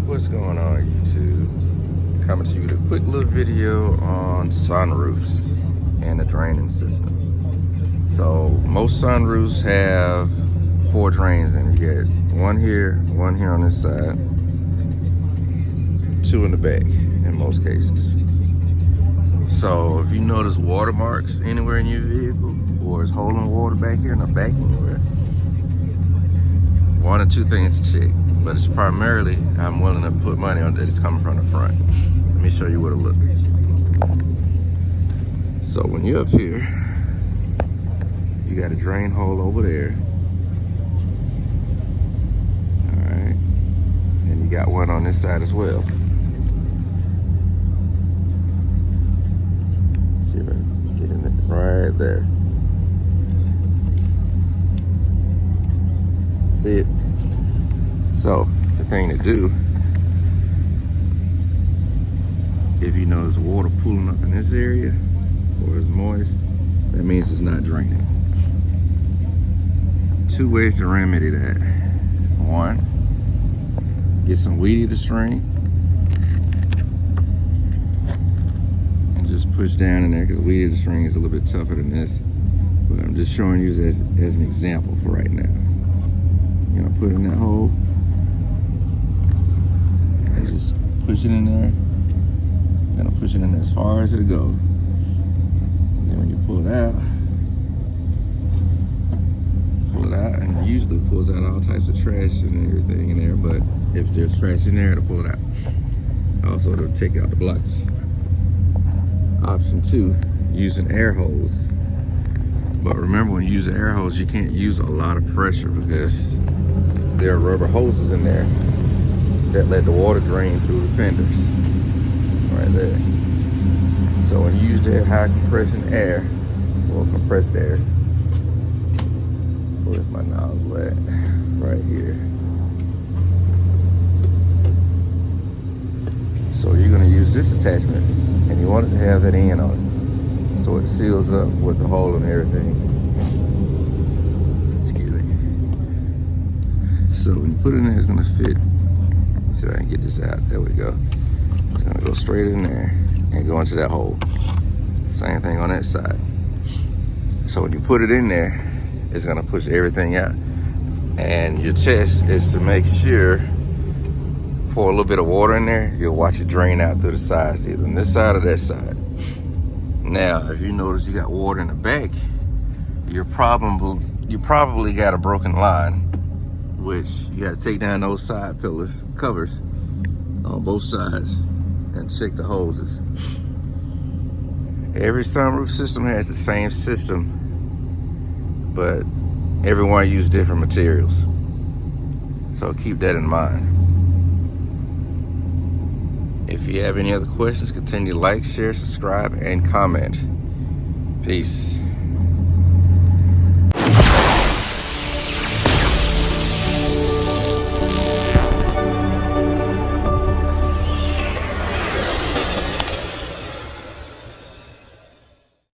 What's going on YouTube? Coming to you with a quick little video on sunroofs and the draining system. So most sunroofs have 4 drains, and you get one here on this side, 2 in the back in most cases. So if you notice watermarks anywhere in your vehicle, or it's holding water back here in the back anywhere, 1 or 2 things to check. But it's primarily, I'm willing to put money on that it's coming from the front. Let me show you what it looks like. So when you're up here, you got a drain hole over there. All right, and you got one on this side as well. Let's see if I can get in it right there. See it? So the thing to do, if you notice water pooling up in this area or it's moist, that means it's not draining. 2 ways to remedy that. 1, get some weed eater string and just push down in there, because weed eater string is a little bit tougher than this, but I'm just showing you as an example for right now. You're gonna put it in that hole and just push it in there. You're gonna push it in there as far as it'll go. Then when you pull it out, and it usually pulls out all types of trash and everything in there, but if there's trash in there, it'll pull it out. Also, it'll take out the blockage. Option 2, use an air hose. But remember, when you use an air hose, you can't use a lot of pressure, because there are rubber hoses in there that let the water drain through the fenders right there. So when you use that high compression air, or compressed air, where's my nozzle at? Right here. So you're gonna use this attachment, and you want it to have that end on it, so it seals up with the hole and everything. Excuse me. So when you put it in there, it's gonna fit. See if I can get this out. There we go. It's gonna go straight in there and go into that hole. Same thing on that side. So when you put it in there, it's gonna push everything out. And your test is to make sure, pour a little bit of water in there, you'll watch it drain out through the sides, either on this side or that side. Now, if you notice you got water in the back, you probably got a broken line, which you got to take down those side pillars, covers on both sides, and check the hoses. Every sunroof system has the same system, but everyone uses different materials. So keep that in mind. If you have any other questions, continue to like, share, subscribe, and comment. Peace.